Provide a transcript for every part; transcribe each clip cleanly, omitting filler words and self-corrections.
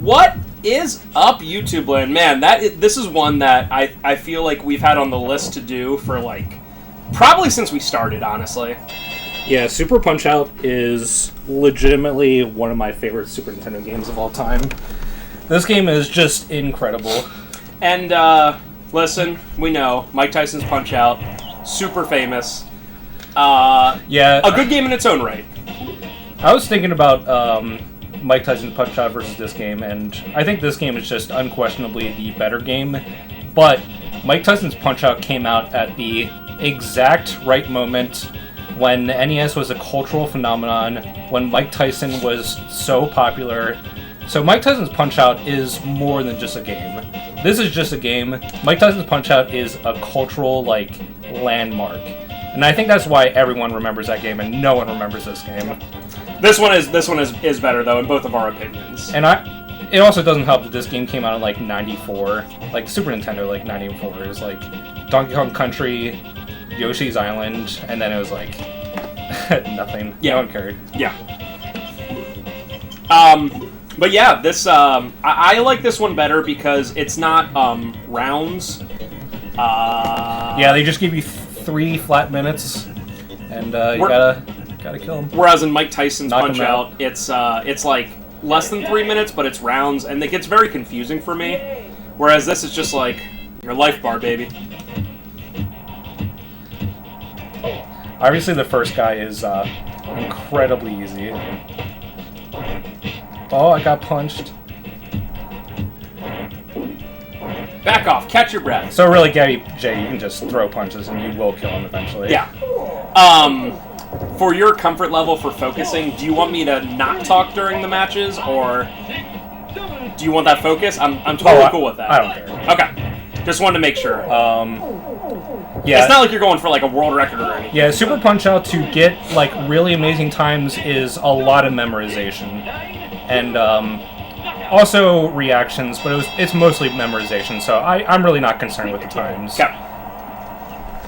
What is up, YouTube land? Man, this is one that I feel like we've had on the list to do for, like, probably since we started, honestly. Yeah, Super Punch-Out is legitimately one of my favorite Super Nintendo games of all time. This game is just incredible. And, listen, we know, Mike Tyson's Punch-Out, super famous. Yeah. A good game in its own right. I was thinking about Mike Tyson's Punch-Out versus this game, and I think this game is just unquestionably the better game, but Mike Tyson's Punch-Out came out at the exact right moment when the NES was a cultural phenomenon, when Mike Tyson was so popular. So Mike Tyson's Punch-Out is more than just a game. This is just a game. Mike Tyson's Punch-Out is a cultural, like, landmark. And I think that's why everyone remembers that game and no one remembers this game. This one is better, though, in both of our opinions. And it also doesn't help that this game came out in, like, 94. Like, Super Nintendo, like, 94 is, like, Donkey Kong Country, Yoshi's Island, and then it was, like, nothing. Yeah. No one cared. Yeah. But yeah, this, I like this one better because it's not, rounds. Yeah, they just give you 3 flat minutes, and, you gotta kill them. Whereas in Mike Tyson's Punch-Out, it's like less than 3 minutes, but it's rounds, and it gets very confusing for me. Whereas this is just like your life bar, baby. Obviously, the first guy is incredibly easy. Oh, I got punched. Back off, catch your breath. So really, Gabby J, you can just throw punches and you will kill him eventually. Yeah. For your comfort level for focusing, do you want me to not talk during the matches, or do you want that focus? I'm totally cool with that. I don't care. Okay. Just wanted to make sure. Yeah. It's not like you're going for like a world record or anything. Yeah, Super Punch-Out to get like really amazing times is a lot of memorization. And also reactions, but it's mostly memorization, so I'm really not concerned with the times. Okay.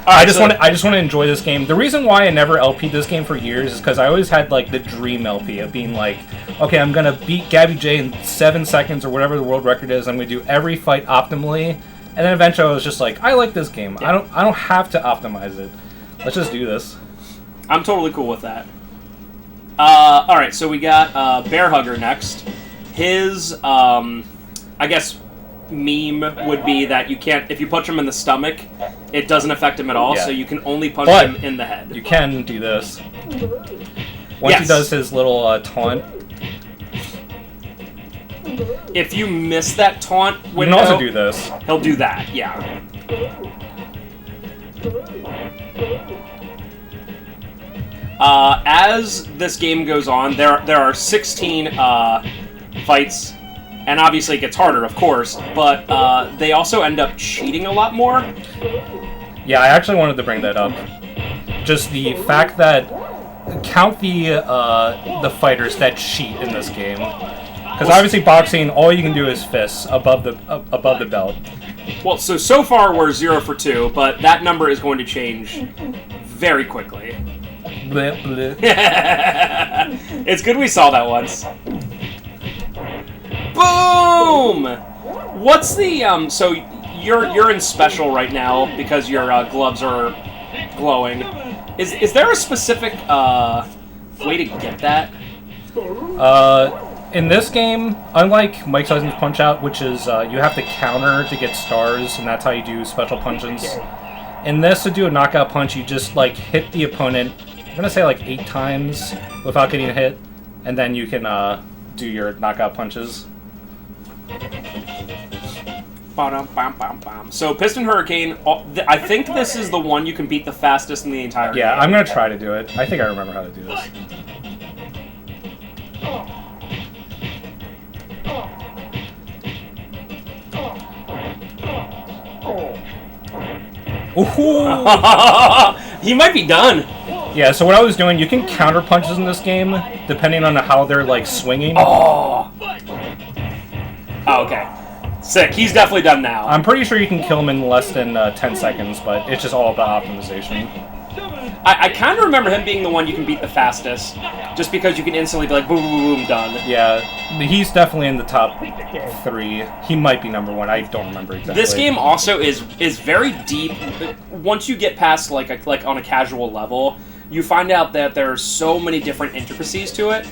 I just want to enjoy this game. The reason why I never LP'd this game for years is because I always had like the dream LP of being like, okay, I'm gonna beat Gabby J in 7 seconds or whatever the world record is. I'm gonna do every fight optimally, and then eventually I was just like, I like this game. Yeah. I don't have to optimize it. Let's just do this. I'm totally cool with that. All right, so we got Bear Hugger next. His I guess meme would be that you can't, if you punch him in the stomach, it doesn't affect him at all, so you can only punch him in the head. You can do this. Once he does his little taunt. If you miss that taunt window, you can also do this. He'll do that, yeah. As this game goes on, there are 16 fights. And obviously it gets harder, of course, but they also end up cheating a lot more. Yeah, I actually wanted to bring that up. Just the fact that count the fighters that cheat in this game, because obviously boxing, all you can do is fists above the belt. Well, so far we're 0 for 2, but that number is going to change very quickly. Bleh, bleh. It's good we saw that once. Boom! What's the so you're in special right now because your gloves are glowing. Is there a specific way to get that? In this game, unlike Mike Tyson's Punch-Out, which is you have to counter to get stars, and that's how you do special punches. In this, to do a knockout punch, you just like hit the opponent. I'm gonna say like 8 times without getting hit, and then you can do your knockout punches. So Piston Hurricane, I think this is the one you can beat the fastest in the entire game. Yeah, I'm going to try to do it. I think I remember how to do this. Ooh. He might be done. Yeah, so what I was doing, you can counter punches in this game, depending on how they're, like, swinging. Oh, okay. Sick. He's definitely done now. I'm pretty sure you can kill him in less than 10 seconds, but it's just all about optimization. I kind of remember him being the one you can beat the fastest, just because you can instantly be like, boom, boom, boom, done. Yeah, he's definitely in the top 3. He might be number 1. I don't remember exactly. This game also is very deep. Once you get past like on a casual level, you find out that there are so many different intricacies to it.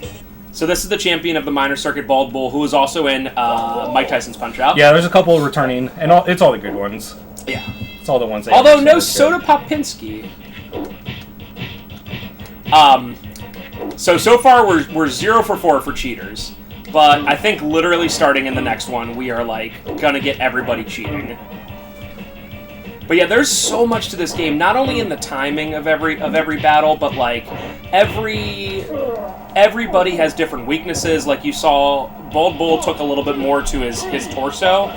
So this is the champion of the minor circuit, Bald Bull, who is also in Mike Tyson's Punch-Out. Yeah, there's a couple returning, and it's all the good ones. Yeah. It's all the ones. Although no Soda Popinski. So far we're 0 for 4 for cheaters, but I think literally starting in the next one we are like gonna get everybody cheating. But yeah, there's so much to this game, not only in the timing of every battle, but like everybody has different weaknesses. Like you saw, Bald Bull took a little bit more to his torso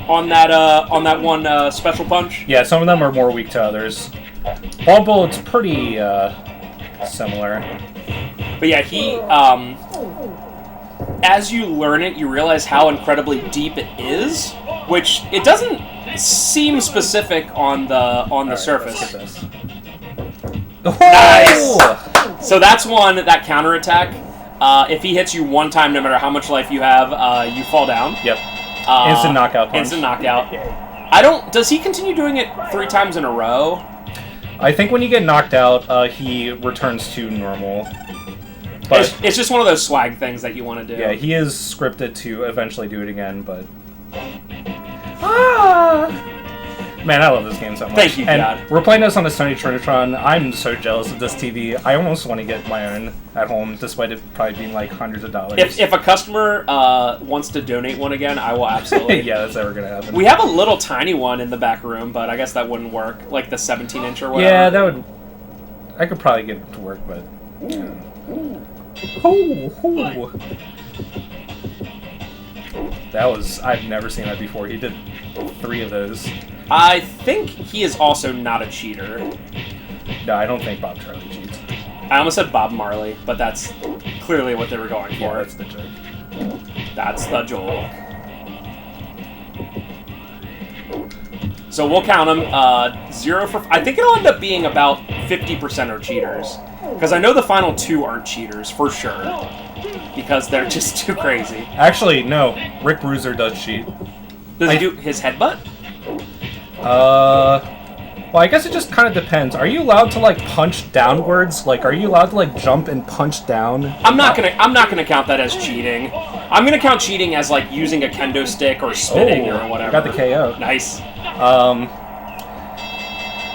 on that one special punch. Yeah, some of them are more weak to others. Bald Bull, it's pretty similar. But yeah, he as you learn it, you realize how incredibly deep it is, which it doesn't seem specific on the surface. Nice. So that's one, that counterattack. If he hits you one time, no matter how much life you have, you fall down. Yep. Instant knockout punch. Instant knockout. Does he continue doing it 3 times in a row? I think when you get knocked out, he returns to normal. But it's just one of those swag things that you want to do. Yeah, he is scripted to eventually do it again, but... Man, I love this game so much. Thank you, and God. We're playing this on a Sony Trinitron. I'm so jealous of this TV. I almost want to get my own at home, despite it probably being like hundreds of dollars. If a customer wants to donate one again, I will absolutely. Yeah, that's never going to happen. We have a little tiny one in the back room, but I guess that wouldn't work. Like the 17-inch or whatever. Yeah, that would... I could probably get it to work, but... Yeah. That was... I've never seen that before. He did 3 of those. I think he is also not a cheater. No, I don't think Bob Charlie cheats. I almost said Bob Marley, but that's clearly what they were going for. Yeah, that's the joke. That's the joke. So we'll count them. 0 for... I think it'll end up being about 50% are cheaters. Because I know the final 2 aren't cheaters, for sure. Because they're just too crazy. Actually, no. Rick Bruiser does cheat. Does he do his headbutt? Well, I guess it just kind of depends. Are you allowed to, like, punch downwards? Like, are you allowed to, like, jump and punch down? I'm not gonna count that as cheating. I'm gonna count cheating as, like, using a kendo stick or spitting or whatever. Got the KO. Nice.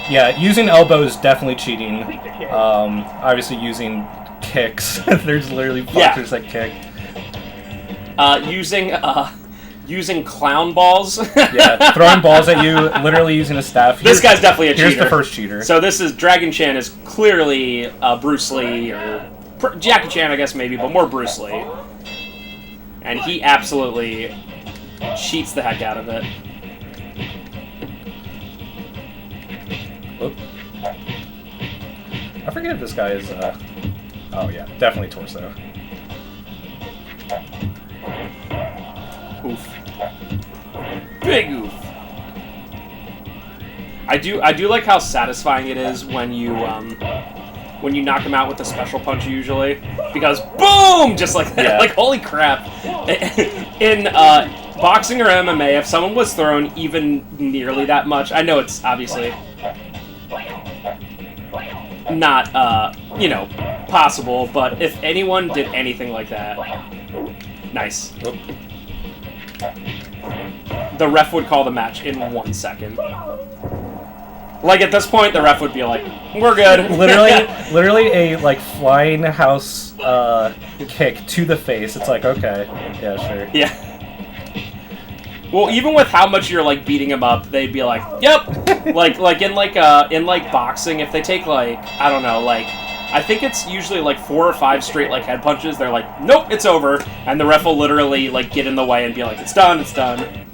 Yeah, using elbows definitely cheating. Obviously using kicks. There's literally boxers that kick. Using clown balls. Yeah, throwing balls at you, literally using a staff. This guy's definitely a cheater. Here's the first cheater. So this is Dragon Chan is clearly Bruce Lee or Jackie Chan, I guess maybe, but more Bruce Lee. And he absolutely cheats the heck out of it. Oop. I forget if this guy is, oh yeah, definitely torso. Oof. Big oof. I do like how satisfying it is when you knock him out with a special punch usually, because boom, just like that. Yeah. Like holy crap. In boxing or MMA, if someone was thrown even nearly that much, I know it's obviously not possible, but if anyone did anything like that, nice. Oop. The ref would call the match in 1 second. Like at this point, the ref would be like, "We're good." literally a like flying house kick to the face. It's like, okay, yeah, sure. Yeah. Well, even with how much you're like beating him up, they'd be like, "Yep." like in boxing, if they take like I don't know, like I think it's usually like 4 or 5 straight like head punches. They're like, "Nope, it's over," and the ref will literally like get in the way and be like, "It's done, it's done."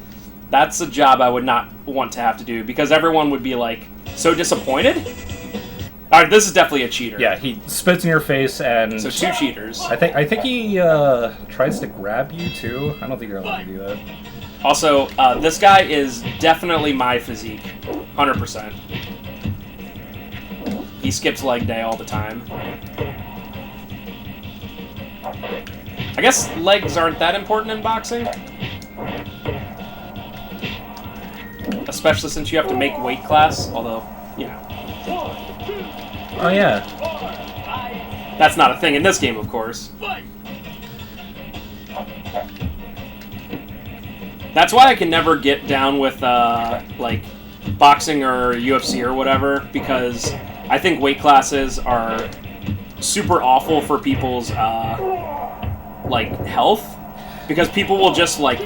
That's a job I would not want to have to do because everyone would be like so disappointed. All right, this is definitely a cheater. Yeah, he spits in your face and so 2 cheaters. I think he tries to grab you too. I don't think you're allowed to do that. Also, this guy is definitely my physique, 100%. He skips leg day all the time. I guess legs aren't that important in boxing. Especially since you have to make weight class, although, you know. Oh, yeah. That's not a thing in this game, of course. That's why I can never get down with, like, boxing or UFC or whatever, because I think weight classes are super awful for people's, like, health. Because people will just, like,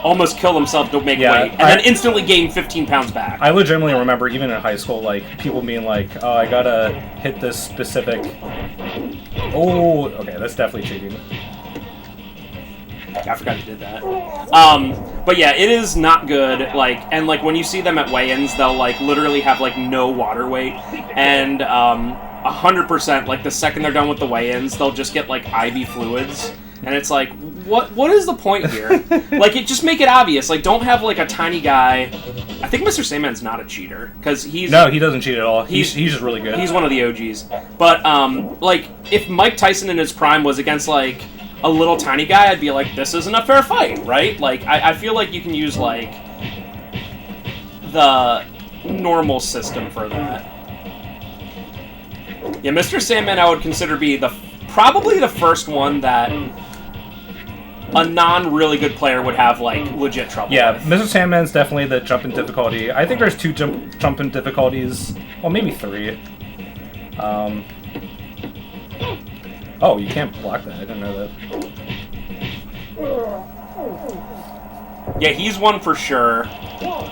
almost kill themselves to make weight, and then instantly gain 15 pounds back. I legitimately remember, even in high school, like, people being like, oh, I gotta hit this specific... Oh, okay, that's definitely cheating. I forgot he did that. But yeah, it is not good, like, and, like, when you see them at weigh-ins, they'll, like, literally have, like, no water weight, and, 100%, like, the second they're done with the weigh-ins, they'll just get, like, IV fluids, and it's like, what is the point here? Like, just make it obvious. Like, don't have, like, a tiny guy. I think Mr. Sandman's not a cheater, because he's... No, he doesn't cheat at all. He's just really good. He's one of the OGs. But, like, if Mike Tyson in his prime was against, like, a little tiny guy, I'd be like, this isn't a fair fight, right? Like, I feel like you can use, like, the normal system for that. Yeah, Mr. Sandman I would consider be probably the first one that a non-really good player would have, like, legit trouble with. Mr. Sandman's definitely the jump in difficulty. I think there's 2 jump in difficulties. Well, maybe 3. Oh, you can't block that. I didn't know that. Yeah, he's one for sure.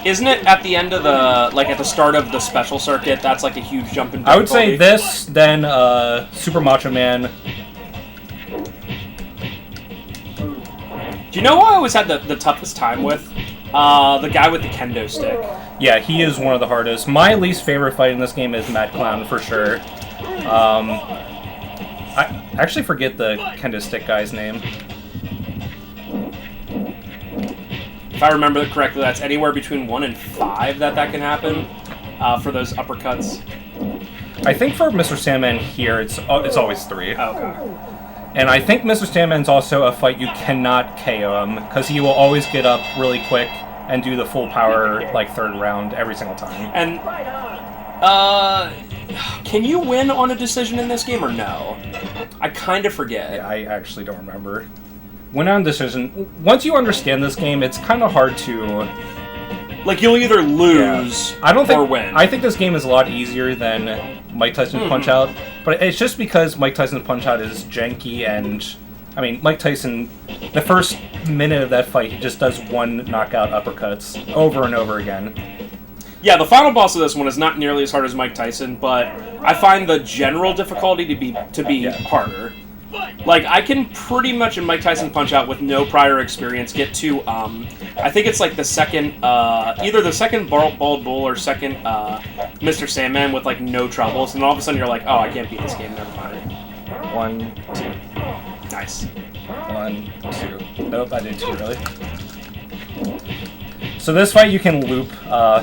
Isn't it at the end of the, like, at the start of the special circuit, that's, like, a huge jump in difficulty? I would say this, then Super Macho Man. Do you know who I always had the toughest time with? The guy with the kendo stick. Yeah, he is one of the hardest. My least favorite fight in this game is Mad Clown, for sure. I actually forget the kendo stick guy's name. If I remember correctly, that's anywhere between 1 and 5 that can happen for those uppercuts. I think for Mr. Sandman here, it's always 3. Okay. And I think Mr. Sandman's also a fight you cannot KO him, because he will always get up really quick and do the full power, like, 3rd round every single time. And, can you win on a decision in this game or no? I kind of forget. Yeah, I actually don't remember. Win on decision. Once you understand this game, it's kind of hard to... Like, you'll either lose or win. I think this game is a lot easier than Mike Tyson's Punch-Out, but it's just because Mike Tyson's Punch-Out is janky, and... I mean, Mike Tyson, the first minute of that fight, he just does 1 knockout uppercuts over and over again. Yeah, the final boss of this one is not nearly as hard as Mike Tyson, but I find the general difficulty to be harder. Like, I can pretty much in Mike Tyson Punch-Out with no prior experience get to, I think it's like the second, either the second Bald Bull or second Mr. Sandman with, like, no troubles, and all of a sudden you're like, oh, I can't beat this game, never mind. 1, 2. Nice. 1, 2. Nope, I did too early. So this fight you can loop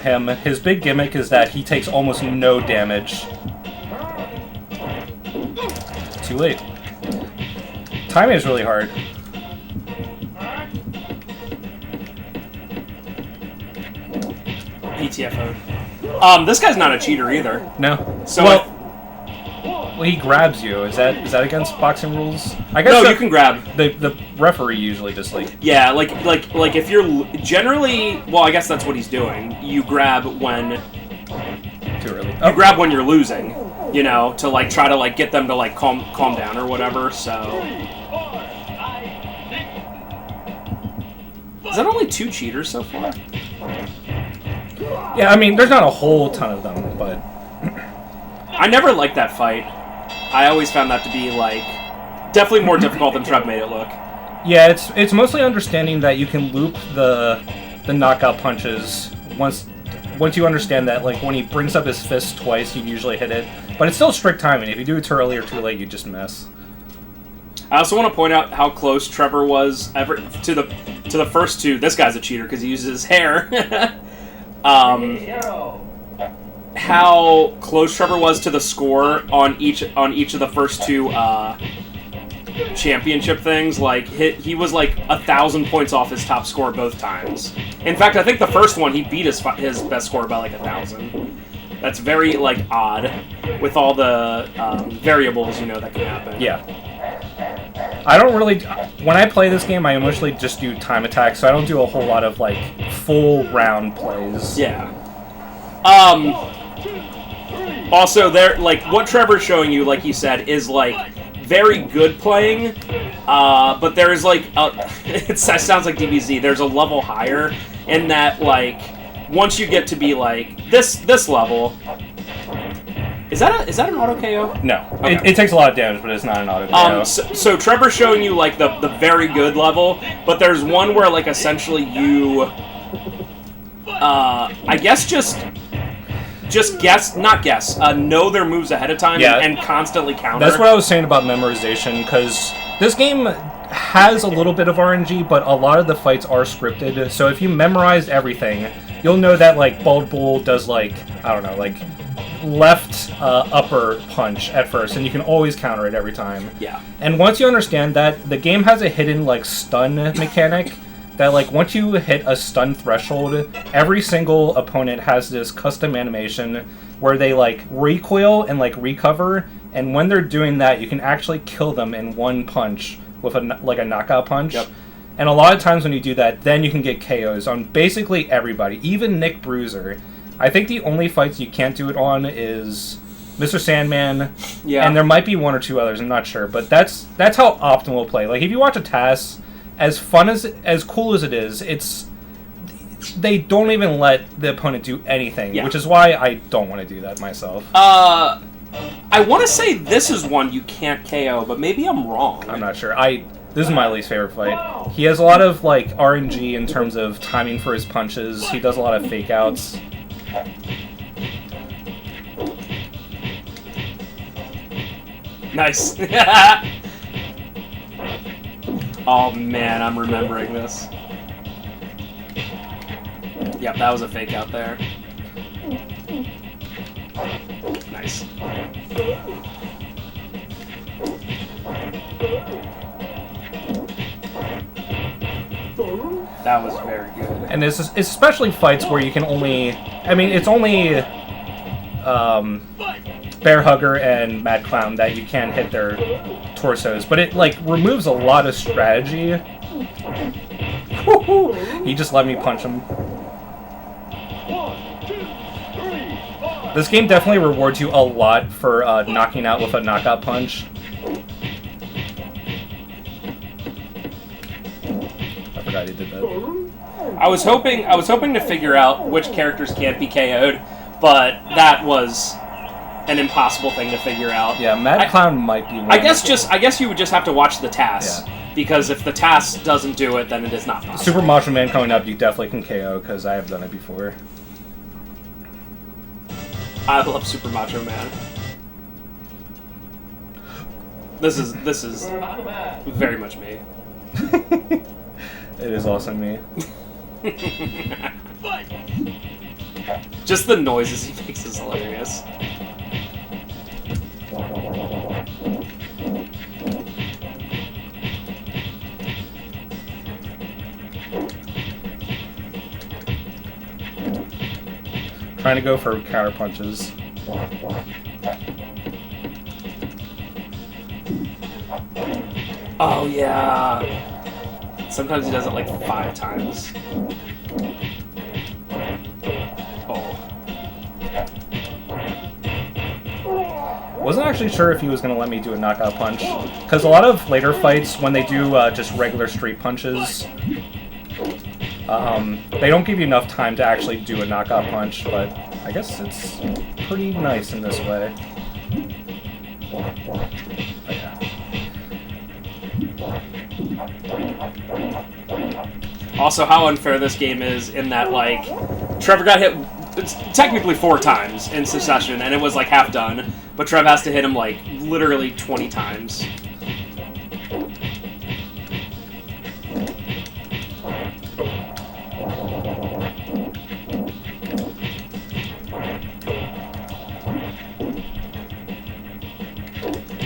him. His big gimmick is that he takes almost no damage. Too late. Timing is really hard. PTFO. This guy's not a cheater either. No. So well, he grabs you. Is that against boxing rules? I guess no, you can grab. The referee usually just like... Yeah, like if you're generally... Well, I guess that's what he's doing. You grab when... Too early. You grab when you're losing, you know, to, like, try to, like, get them to, like, calm down or whatever, so... Is that only 2 cheaters so far? Yeah, I mean, there's not a whole ton of them, but... I never liked that fight. I always found that to be, like, definitely more difficult than Trev made it look. Yeah, it's mostly understanding that you can loop the knockout punches once you understand that, like, when he brings up his fist twice, you usually hit it. But it's still strict timing. If you do it too early or too late, you just miss. I also want to point out how close Trevor was to the first 2. This guy's a cheater because he uses his hair. how close Trevor was to the score on each of the first two championship things. Like he was like 1,000 points off his top score both times. In fact, I think the first one he beat his best score by like 1,000. That's very like odd with all the variables that can happen. Yeah. I don't really... When I play this game, I mostly just do time attack, so I don't do a whole lot of, like, full round plays. Yeah. Also, there, like, what Trevor's showing you, like he said, is, like, very good playing, but there is, like, it sounds like DBZ, there's a level higher in that, like, once you get to be, like, this level... Is that an auto KO? No. Okay. It takes a lot of damage, but it's not an auto KO. So Trevor's showing you, like, the very good level, but there's one where, like, essentially you... I guess just know their moves ahead of time and constantly counter. That's what I was saying about memorization, because this game has a little bit of RNG, but a lot of the fights are scripted, so if you memorized everything, you'll know that, like, Bald Bull does, like, I don't know, like... left upper punch at first, and you can always counter it every time. Yeah. And once you understand that, the game has a hidden, like, stun mechanic that, like, once you hit a stun threshold, every single opponent has this custom animation where they, like, recoil and, like, recover, and when they're doing that, you can actually kill them in one punch with, a knockout punch. Yep. And a lot of times when you do that, then you can get KOs on basically everybody, even Nick Bruiser. I think the only fights you can't do it on is Mr. Sandman, and there might be one or two others, I'm not sure, but that's how optimal play. Like, if you watch a TAS, as cool as it is, they don't even let the opponent do anything, which is why I don't want to do that myself. I want to say this is one you can't KO, but maybe I'm wrong. I'm not sure. This is my least favorite fight. He has a lot of, like, RNG in terms of timing for his punches. He does a lot of fake outs. Nice. Oh man, I'm remembering this. Yep, that was a fake out there. Nice. That was very good. And it's especially fights where you can only... I mean, it's only Bear Hugger and Mad Clown that you can hit their torsos, but it, like, removes a lot of strategy. He just let me punch him. This game definitely rewards you a lot for knocking out with a knockout punch. I forgot he did that. I was hoping to figure out which characters can't be KO'd, but that was an impossible thing to figure out. Yeah, Mad Clown might be one. I guess you would just have to watch the TAS, because if the TAS doesn't do it, then it is not possible. Super Macho Man coming up, you definitely can KO, because I have done it before. I love Super Macho Man. This is very much me. It is also me. Just the noises he makes is hilarious. Trying to go for counter punches. Oh yeah. Sometimes he does it like 5 times. Oh. Wasn't actually sure if he was going to let me do a knockout punch, because a lot of later fights, when they do just regular straight punches, they don't give you enough time to actually do a knockout punch, but I guess it's pretty nice in this way. Oh, yeah. Also, how unfair this game is in that, like, Trevor got hit technically 4 times in succession, and it was, like, half done, but Trev has to hit him, like, literally 20 times.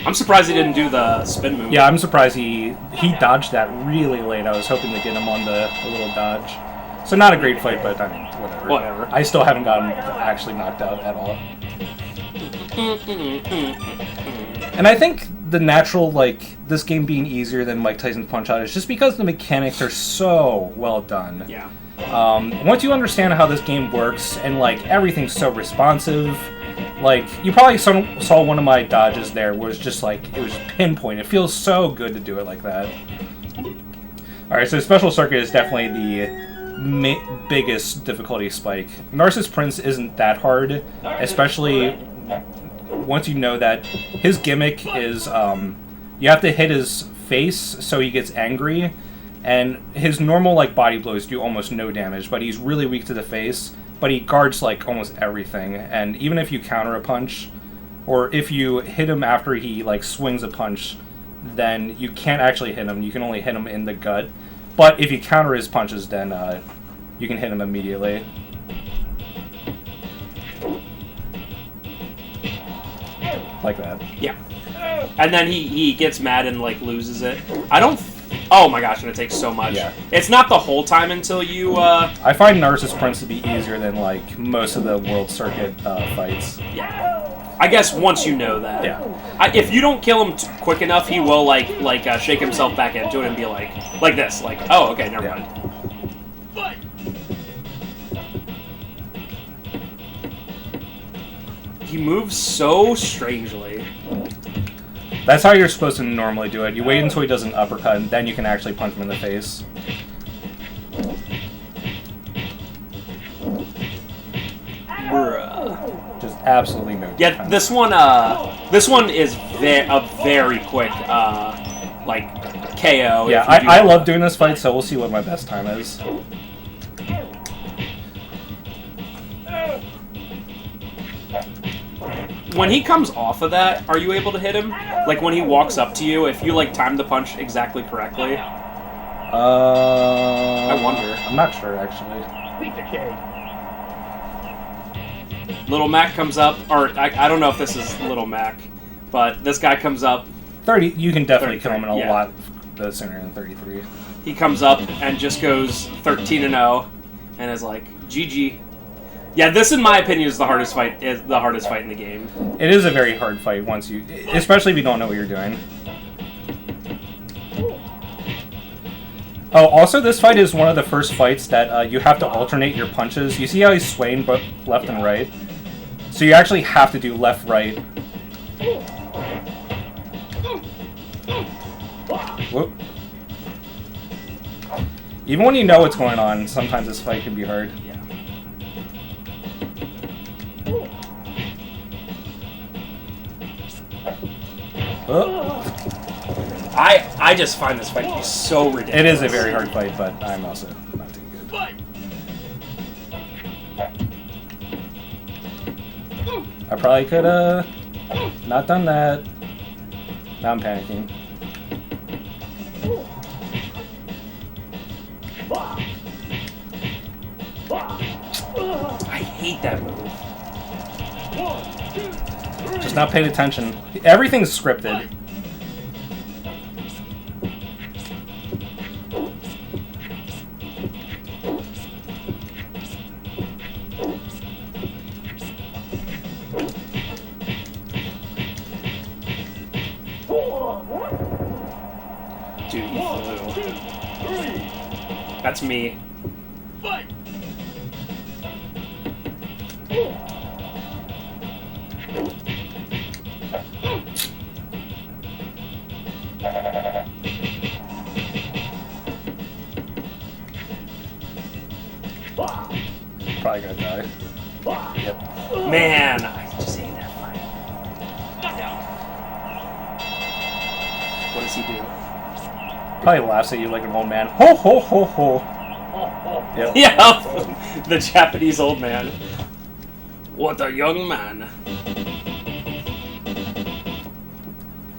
I'm surprised he didn't do the spin move. Yeah, I'm surprised he dodged that really late. I was hoping to get him on the little dodge. So not a great fight, but I mean, whatever. Whatever. I still haven't gotten actually knocked out at all. And I think the natural, like, this game being easier than Mike Tyson's Punch-Out is just because the mechanics are so well done. Yeah. Once you understand how this game works, and, like, everything's so responsive, like, you probably saw one of my dodges there where it's just, like, it was pinpoint. It feels so good to do it like that. Alright, so Special Circuit is definitely the biggest difficulty spike. Narcissus Prince isn't that hard, especially once you know that his gimmick is you have to hit his face so he gets angry, and his normal like body blows do almost no damage, but he's really weak to the face, but he guards like almost everything, and even if you counter a punch or if you hit him after he like swings a punch, then you can't actually hit him. You can only hit him in the gut, but if you counter his punches, then you can hit him immediately. Like that. Yeah. And then he gets mad and, like, loses it. I don't... Oh my gosh, and it takes so much. Yeah. It's not the whole time until you, I find Narcissus Prince to be easier than, like, most of the World Circuit fights. Yeah. I guess once you know that. Yeah. If you don't kill him quick enough, he will, like shake himself back into it and be like this. Like, oh, okay, never mind. He moves so strangely. That's how you're supposed to normally do it. You wait until he does an uppercut, and then you can actually punch him in the face. Bruh. Just absolutely no Yeah, defense. this one is a very quick, like, KO. Yeah, I love doing this fight, so we'll see what my best time is. When he comes off of that, are you able to hit him? Like, when he walks up to you, if you, like, time the punch exactly correctly? I wonder. I'm not sure, actually. Little Mac comes up, or I don't know if this is Little Mac, but this guy comes up. 30. You can definitely kill him in a yeah. lot sooner than 33. He comes up and just goes 13-0, and is like, GG. Yeah, this, in my opinion, is the hardest fight in the game. It is a very hard fight once you, especially if you don't know what you're doing. Oh, also this fight is one of the first fights that you have to alternate your punches. You see how he's swaying both left and right? So you actually have to do left-right. Whoop. Even when you know what's going on, sometimes this fight can be hard. Yeah. Oh. I just find this fight to be so ridiculous. It is a very hard fight, but I'm also not too good. I probably could have not done that. Now I'm panicking. I hate that move. Just not paying attention. Everything's scripted. Dude, he flew. That's me. Probably gonna die. Yep. Man, I just hate that fight. What does he do? Probably laughs at you like an old man. Ho ho ho ho. Yep. Yeah, the Japanese old man. What a young man.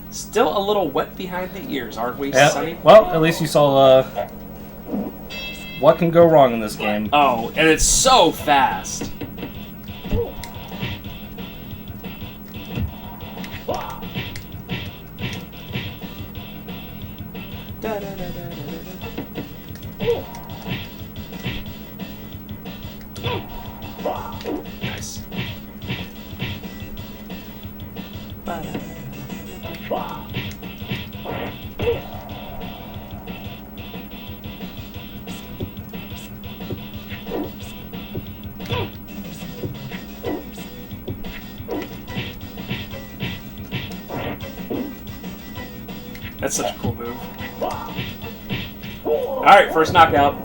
Still a little wet behind the ears, aren't we, Yeah, Sonny? well, at least you saw what can go wrong in this game. Oh, and it's so fast. Nice. That's such a cool move. Alright, first knockout.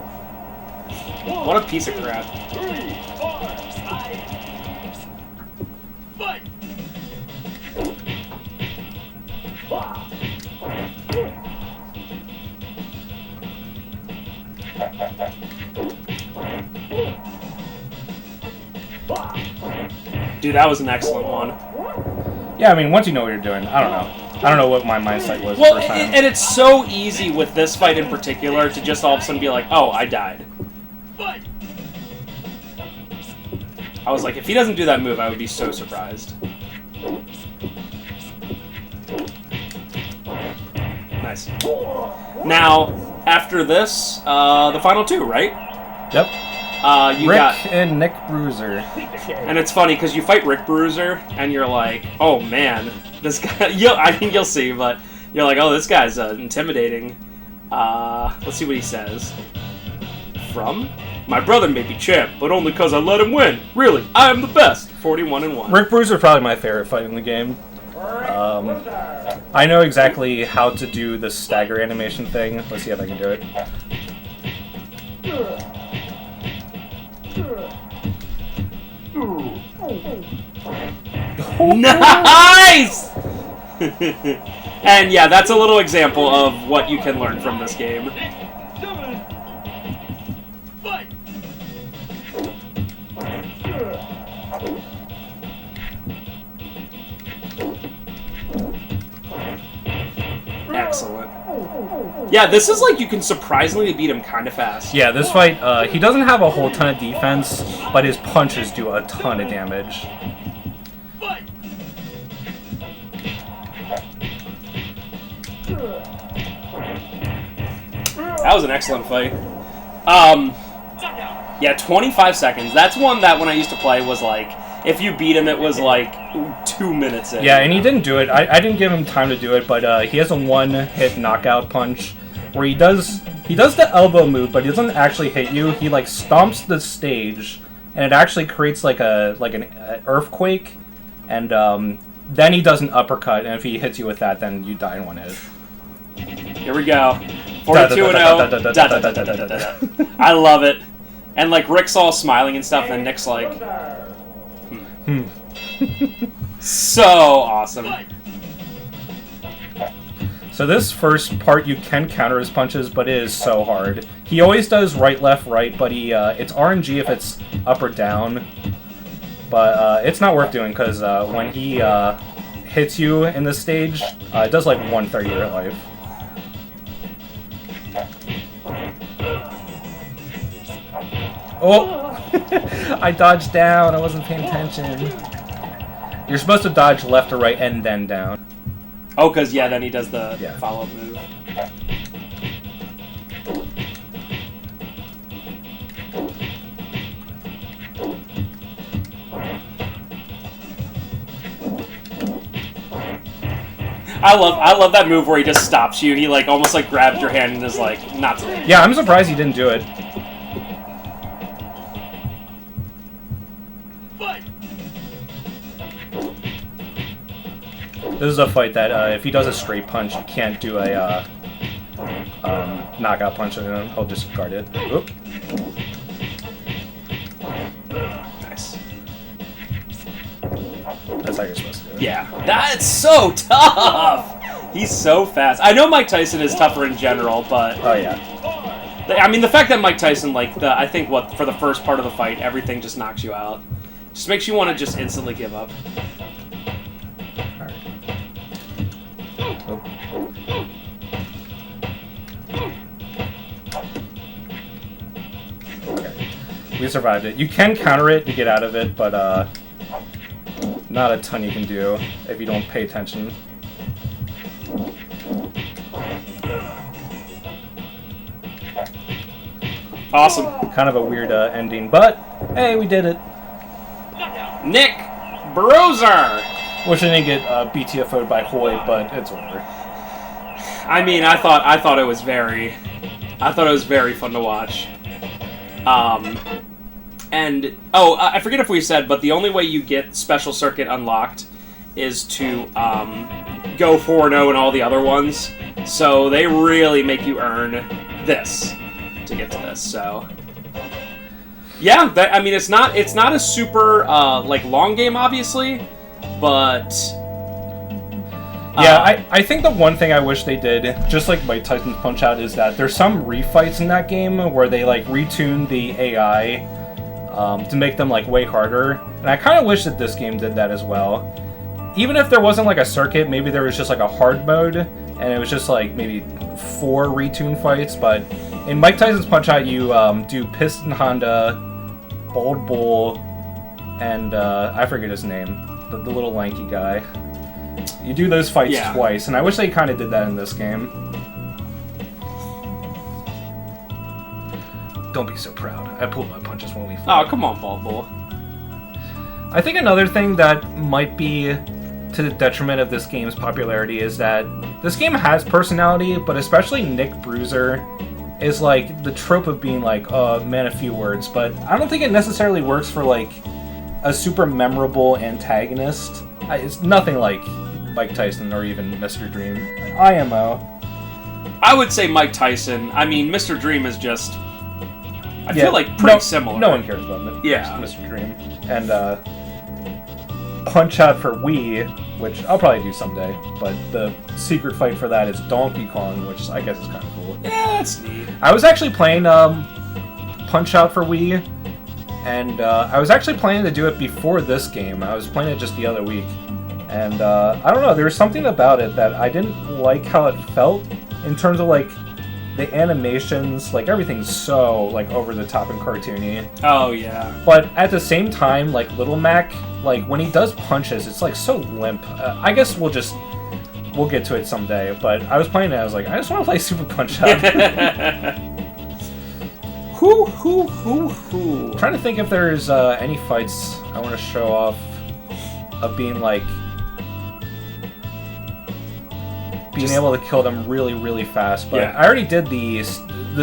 What a piece of crap. Dude, that was an excellent one. Yeah, I mean, once you know what you're doing, I don't know. I don't know what my mindset was the Well, first time. and it's so easy with this fight in particular to just all of a sudden be like, oh, I died. I was like, if he doesn't do that move, I would be so surprised. Nice. Now, after this, the final two, right? Yep. You Rick got... and Nick Bruiser. And it's funny, because you fight Rick Bruiser, and you're like, oh, man. This guy... I think you'll see, but you're like, oh, this guy's intimidating. Let's see what he says. From? My brother may be champ, but only because I let him win. Really, I am the best. 41-1. Rick Bruiser is probably my favorite fight in the game. I know exactly how to do the stagger animation thing. Let's see if I can do it. Nice! And yeah, that's a little example of what you can learn from this game. Excellent. Yeah, this is like you can surprisingly beat him kind of fast. Yeah, this fight, he doesn't have a whole ton of defense, but his punches do a ton of damage. That was an excellent fight. Yeah, 25 seconds. That's one that when I used to play was like, if you beat him, it was like 2 minutes in. Yeah, and he didn't do it. I didn't give him time to do it, but he has a one-hit knockout punch where he does the elbow move, but he doesn't actually hit you. He like stomps the stage, and it actually creates like an earthquake, and then he does an uppercut, and if he hits you with that, then you die in one hit. Here we go. 42-0. I love it. And like Rick's all smiling and stuff, and Nick's like, so awesome. So this first part, you can counter his punches, but it is so hard. He always does right, left, right, but it's RNG if it's up or down. But it's not worth doing, because when he hits you in this stage, it does like 1/3 of your life. Oh! I dodged down, I wasn't paying attention. You're supposed to dodge left or right and then down. Oh, because, yeah, then he does the Yeah. follow-up move. I love that move where he just stops you. He, like, almost, like, grabs your hand and is like, not today. Yeah, I'm surprised he didn't do it. This is a fight that if he does a straight punch, you can't do a knockout punch on him. He'll just guard it. Oop. Nice. That's how you're supposed to do it. Yeah. That's so tough! He's so fast. I know Mike Tyson is tougher in general, but... Oh, yeah. I mean, the fact that Mike Tyson, like, I think, for the first part of the fight, everything just knocks you out. Just makes you want to just instantly give up. Oh. Okay. We survived it. You can counter it to get out of it, but not a ton you can do if you don't pay attention. Awesome. Kind of a weird ending, but hey, we did it. Nick Bruiser. Wish I didn't get BTFO'd by Hoy, but it's over. I mean, I thought it was very fun to watch. And I forget if we said, but the only way you get Special Circuit unlocked is to go 4-0 in all the other ones. So they really make you earn this to get to this. So yeah, I mean, it's not a super long game, obviously, but yeah, I think the one thing I wish they did, just like Mike Tyson's Punch-Out, is that there's some refights in that game where they retune the AI to make them way harder, and I kind of wish that this game did that as well. Even if there wasn't a circuit, maybe there was just a hard mode, and it was just maybe 4 retune fights. But in Mike Tyson's Punch-Out, you do Piston Honda, Bald Bull, and I forget his name, the little lanky guy. You do those fights twice, and I wish they kind of did that in this game. Don't be so proud. I pulled my punches when we fought. Oh, come on, Bald Bull. I think another thing that might be to the detriment of this game's popularity is that this game has personality, but especially Nick Bruiser is the trope of being man of few words, but I don't think it necessarily works for a super memorable antagonist. It's nothing like Mike Tyson or even Mr. Dream. IMO. I would say Mike Tyson. I mean, Mr. Dream is just, I feel pretty similar. No one cares about it. Yeah. Mr. Dream. And Punch-Out for Wii, which I'll probably do someday, but the secret fight for that is Donkey Kong, which I guess is kind of cool. Yeah, that's neat. I was actually playing Punch-Out for Wii, and I was actually planning to do it before this game. I was playing it just the other week, and I don't know, there was something about it that I didn't like how it felt in terms of the animations, everything's so over the top and cartoony. Oh yeah. But at the same time, Little Mac, when he does punches, it's so limp. I guess we'll get to it someday. But I was playing it, I was I just want to play Super Punch-Out. I'm trying to think if there's any fights I want to show off of being able to kill them really, really fast. But yeah. I already did the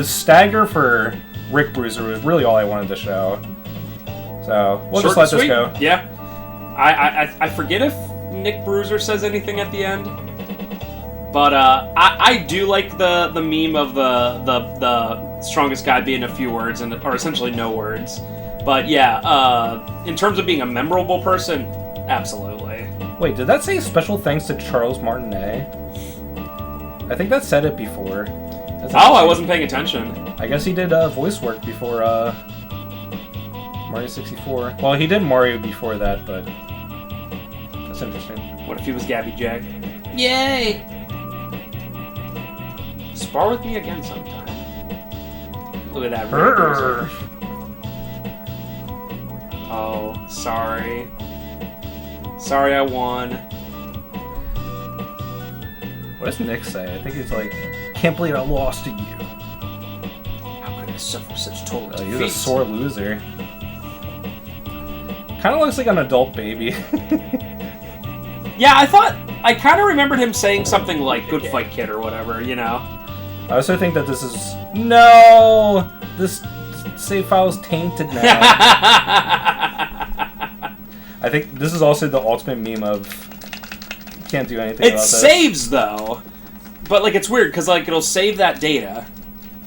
stagger for Rick Bruiser was really all I wanted to show. So we'll just let this go. Yeah. I forget if Nick Bruiser says anything at the end, but I do like the meme of the strongest guy being a few words or essentially no words. But yeah, in terms of being a memorable person, absolutely. Wait, did that say special thanks to Charles Martinet? I think that said it before. I wasn't paying attention. I guess he did voice work before Mario 64. Well, he did Mario before that, but that's interesting. What if he was Gabby Jack? Yay! Spar with me again sometime. Look at that. Oh, sorry. Sorry I won. What does Nick say? I think he's can't believe I lost to you. How could I suffer such total defeat? He's a sore loser. Kind of looks like an adult baby. Yeah, I kind of remembered him saying something like "Good fight, kid" or whatever, you know. I also think that this is no. This save file is tainted now. I think this is also the ultimate meme of can't do anything about this. It saves though, but it's weird because it'll save that data,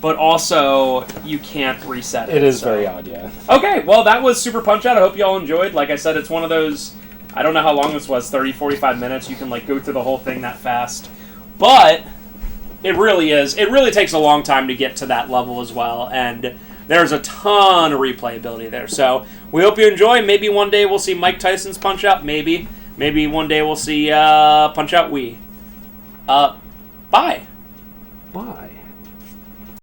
but also you can't reset it. It is very odd, yeah. Okay, well that was Super Punch-Out. I hope you all enjoyed. Like I said, it's one of those. I don't know how long this was. 30, 45 minutes. You can go through the whole thing that fast, but it really is. It really takes a long time to get to that level as well, and there's a ton of replayability there. So we hope you enjoy. Maybe one day we'll see Mike Tyson's Punch-Out. Maybe one day we'll see Punch-Out Wii. Bye. Bye.